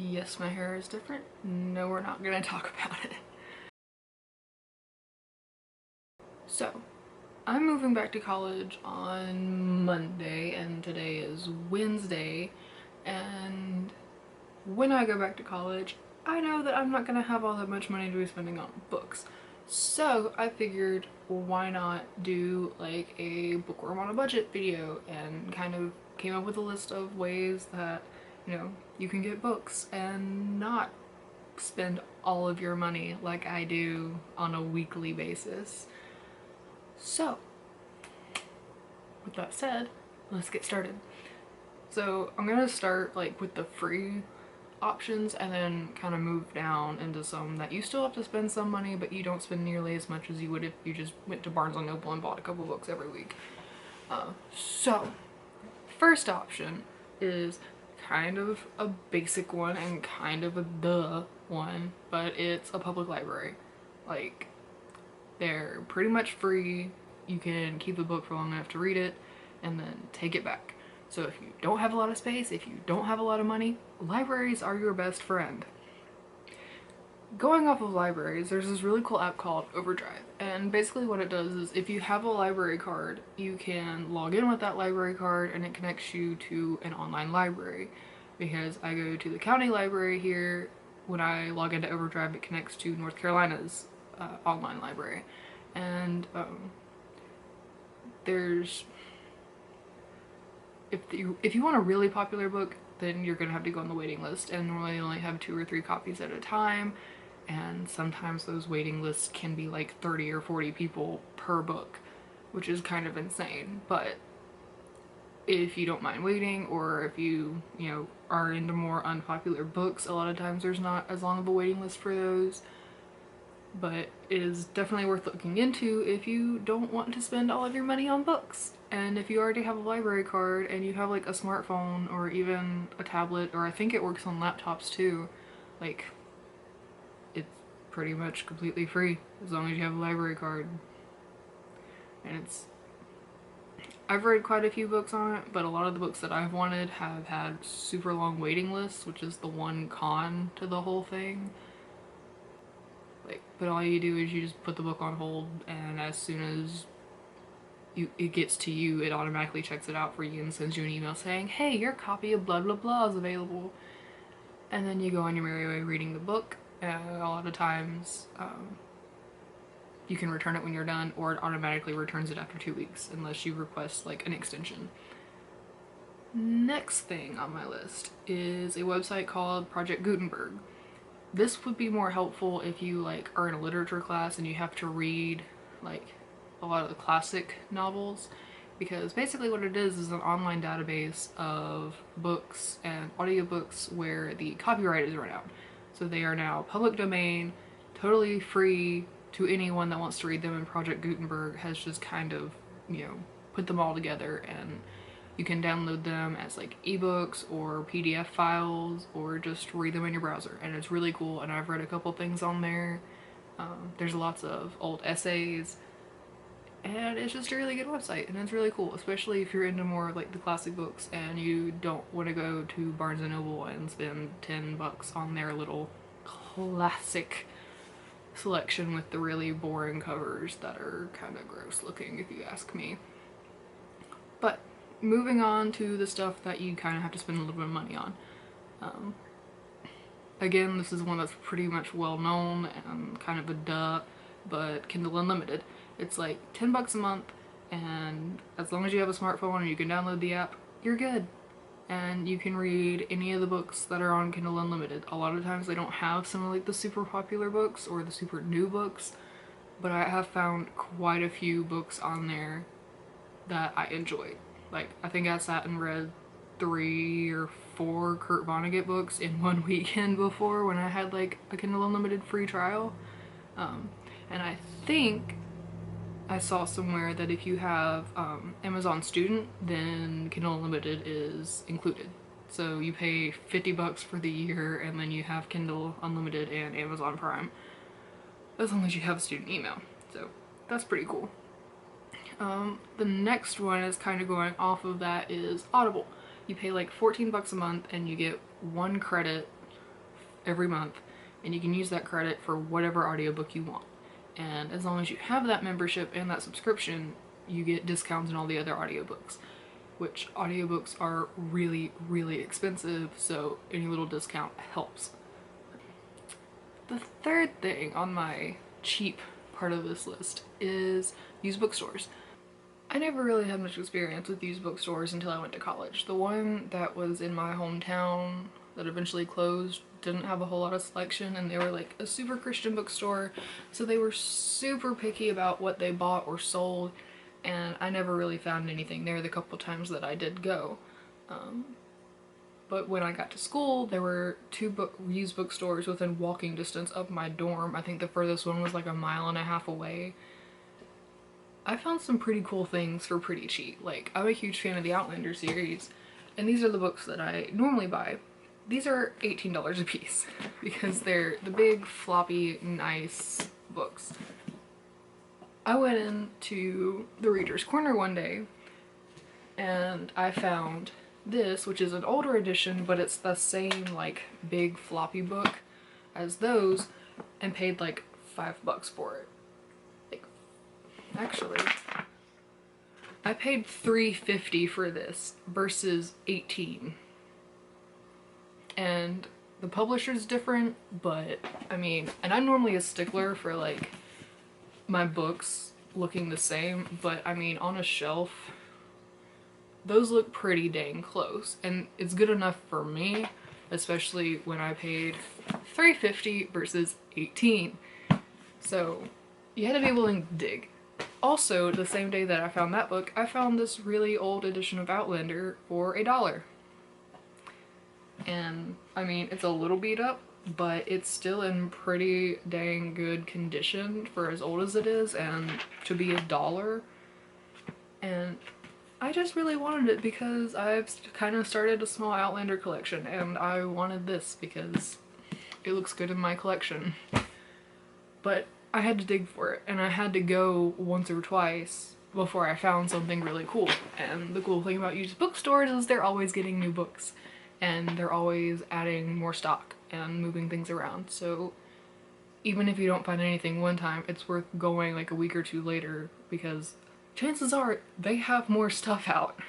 Yes, my hair is different. No, we're not gonna talk about it. So, I'm moving back to college on Monday and today is Wednesday, and when I go back to college, I know that I'm not gonna have all that much money to be spending on books. So I figured, why not do like a bookworm on a budget video, and kind of came up with a list of ways that, you know, you can get books and not spend all of your money like I do on a weekly basis. So, with that said, let's get started. So I'm gonna start like with the free options and then kind of move down into some that you still have to spend some money, but you don't spend nearly as much as you would if you just went to Barnes & Noble and bought a couple books every week. So first option is kind of a basic one and kind of a duh one, but it's a public library. Like, they're pretty much free. You can keep a book for long enough to read it and then take it back. So if you don't have a lot of space, if you don't have a lot of money, libraries are your best friend. Going off of libraries, there's this really cool app called Overdrive, and basically what it does is if you have a library card, you can log in with that library card and it connects you to an online library. Because I go to the county library here, when I log into Overdrive it connects to North Carolina's online library. And there's, if you want a really popular book, then you're gonna have to go on the waiting list, and normally they only have 2 or 3 copies at a time, and sometimes those waiting lists can be like 30 or 40 people per book, which is kind of insane. But if you don't mind waiting, or if you are into more unpopular books, a lot of times there's not as long of a waiting list for those. But it is definitely worth looking into if you don't want to spend all of your money on books. And if you already have a library card and you have like a smartphone or even a tablet, or I think it works on laptops too, like, it's pretty much completely free as long as you have a library card. And I've read quite a few books on it, but a lot of the books that I've wanted have had super long waiting lists, which is the one con to the whole thing. Like, but all you do is you just put the book on hold, and as soon as it gets to you, it automatically checks it out for you and sends you an email saying, hey, your copy of blah blah blah is available. And then you go on your merry way reading the book. A lot of times you can return it when you're done, or it automatically returns it after 2 weeks unless you request like an extension. Next thing on my list is a website called Project Gutenberg. This would be more helpful if you like are in a literature class and you have to read like a lot of the classic novels, because basically what it is an online database of books and audiobooks where the copyright is run out. So they are now public domain, totally free to anyone that wants to read them, and Project Gutenberg has just kind of, put them all together, and you can download them as like ebooks or PDF files, or just read them in your browser, and it's really cool. And I've read a couple things on there. There's lots of old essays, and it's just a really good website, and it's really cool, especially if you're into more like the classic books and you don't want to go to Barnes & Noble and spend $10 on their little classic selection with the really boring covers that are kind of gross looking, if you ask me. But moving on to the stuff that you kind of have to spend a little bit of money on. Again, this is one that's pretty much well known and kind of a duh, but Kindle Unlimited. It's like $10 a month, and as long as you have a smartphone and you can download the app, you're good. And you can read any of the books that are on Kindle Unlimited. A lot of times they don't have some of like the super popular books or the super new books, but I have found quite a few books on there that I enjoyed. Like, I think I sat and read 3 or 4 Kurt Vonnegut books in one weekend before, when I had like a Kindle Unlimited free trial. And I think I saw somewhere that if you have Amazon Student, then Kindle Unlimited is included. So you pay $50 for the year, and then you have Kindle Unlimited and Amazon Prime, as long as you have a student email. So that's pretty cool. The next one is kind of going off of that is Audible. You pay like $14 a month and you get 1 credit every month, and you can use that credit for whatever audiobook you want. And as long as you have that membership and that subscription, you get discounts on all the other audiobooks, which audiobooks are really, really expensive, so any little discount helps. The third thing on my cheap part of this list is used bookstores. I never really had much experience with used bookstores until I went to college. The one that was in my hometown that eventually closed didn't have a whole lot of selection, and they were like a super Christian bookstore, so they were super picky about what they bought or sold, and I never really found anything there the couple times that I did go. But when I got to school, there were two used bookstores within walking distance of my dorm. I think the furthest one was like 1.5 miles away. I found some pretty cool things for pretty cheap. Like, I'm a huge fan of the Outlander series, and these are the books that I normally buy. These are $18 a piece because they're the big, floppy, nice books. I went into the Reader's Corner one day and I found this, which is an older edition, but it's the same like big floppy book as those, and paid like $5 for it. Like, actually, I paid $3.50 for this versus $18. And the publisher's different, but I mean, and I'm normally a stickler for like my books looking the same, but I mean, on a shelf, those look pretty dang close, and it's good enough for me, especially when I paid $3.50 versus $18. So you had to be willing to dig. Also, the same day that I found that book, I found this really old edition of Outlander for $1. And I mean, it's a little beat up, but it's still in pretty dang good condition for as old as it is, and to be $1. And I just really wanted it because I've kind of started a small Outlander collection, and I wanted this because it looks good in my collection. But I had to dig for it, and I had to go once or twice before I found something really cool. And the cool thing about used bookstores is they're always getting new books, and they're always adding more stock and moving things around. So even if you don't find anything one time, it's worth going like a week or two later, because chances are they have more stuff out.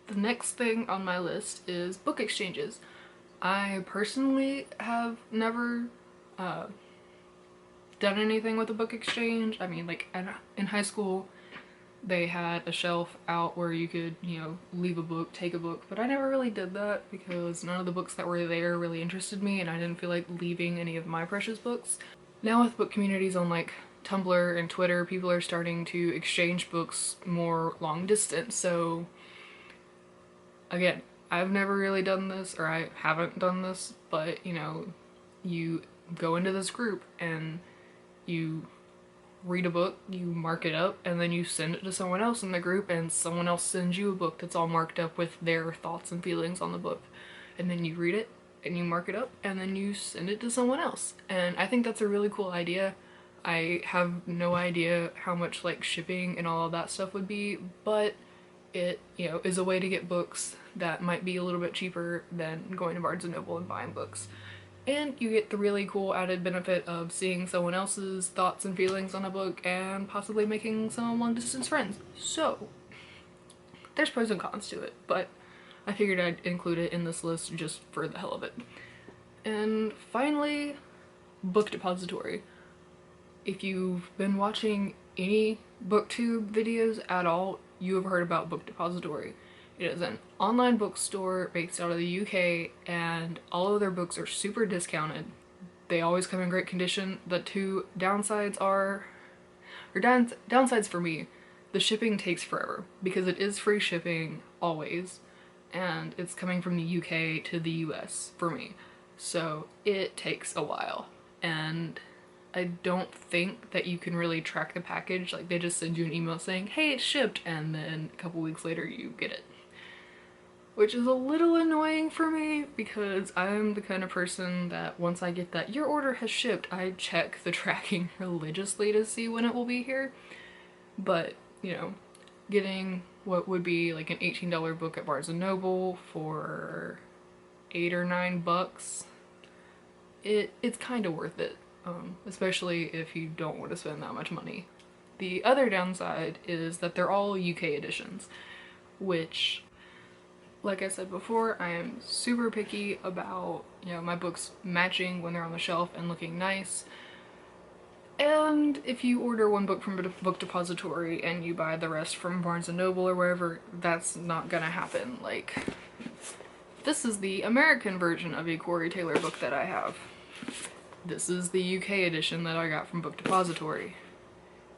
The next thing on my list is book exchanges. I personally have never done anything with a book exchange. I mean, like in high school, they had a shelf out where you could, you know, leave a book, take a book, but I never really did that because none of the books that were there really interested me, and I didn't feel like leaving any of my precious books. Now with book communities on like Tumblr and Twitter, people are starting to exchange books more long distance. So again, I've never really done this, or I haven't done this, but you know, you go into this group and you read a book, you mark it up, and then you send it to someone else in the group, and someone else sends you a book that's all marked up with their thoughts and feelings on the book. And then you read it, and you mark it up, and then you send it to someone else. And I think that's a really cool idea. I have no idea how much like shipping and all of that stuff would be, but it, you know, is a way to get books that might be a little bit cheaper than going to Barnes & Noble and buying books. And you get the really cool added benefit of seeing someone else's thoughts and feelings on a book and possibly making some long-distance friends. So there's pros and cons to it, but I figured I'd include it in this list just for the hell of it. And finally, Book Depository. If you've been watching any booktube videos at all, you have heard about Book Depository. It is an online bookstore based out of the UK, and all of their books are super discounted. They always come in great condition. The two downsides are, or downsides for me, the shipping takes forever because it is free shipping always, and it's coming from the UK to the US for me. So it takes a while, and I don't think that you can really track the package. Like, they just send you an email saying, hey, it's shipped, and then a couple weeks later you get it. Which is a little annoying for me because I'm the kind of person that once I get that your order has shipped, I check the tracking religiously to see when it will be here. But, you know, getting what would be like an $18 book at Barnes & Noble for $8 or $9. It's kind of worth it, especially if you don't want to spend that much money. The other downside is that they're all UK editions, which, like I said before, I am super picky about, you know, my books matching when they're on the shelf and looking nice. And if you order one book from a book depository and you buy the rest from Barnes & Noble or wherever, that's not gonna happen. Like, this is the American version of a Corey Taylor book that I have. This is the UK edition that I got from Book Depository.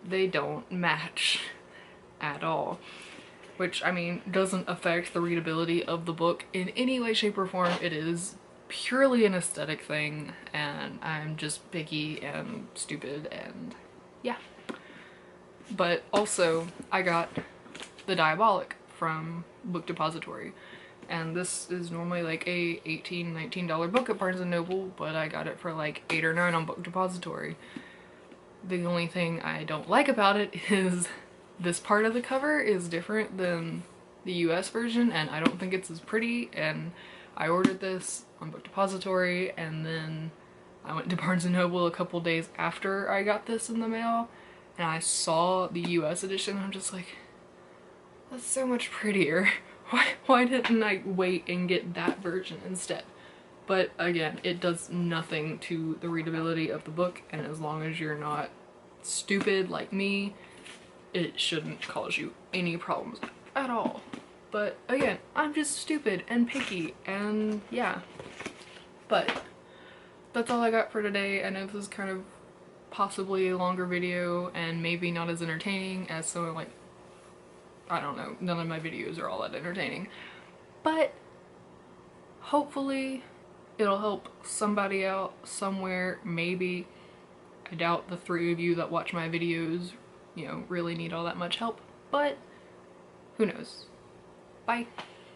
They don't match at all. Which, I mean, doesn't affect the readability of the book in any way, shape, or form. It is purely an aesthetic thing, and I'm just picky and stupid, and yeah. But also, I got The Diabolic from Book Depository, and this is normally like a $18, $19 book at Barnes & Noble, but I got it for like $8 or $9 on Book Depository. The only thing I don't like about it is this part of the cover is different than the US version, and I don't think it's as pretty, and I ordered this on Book Depository, and then I went to Barnes & Noble a couple days after I got this in the mail, and I saw the US edition, and I'm just like, that's so much prettier. Why didn't I wait and get that version instead? But again, it does nothing to the readability of the book, and as long as you're not stupid like me, it shouldn't cause you any problems at all. But again, I'm just stupid and picky, and yeah. But that's all I got for today. I know this is kind of possibly a longer video and maybe not as entertaining as some of, like, I don't know, none of my videos are all that entertaining. But hopefully it'll help somebody out somewhere, maybe. I doubt the 3 of you that watch my videos, you know, really need all that much help, but who knows. Bye.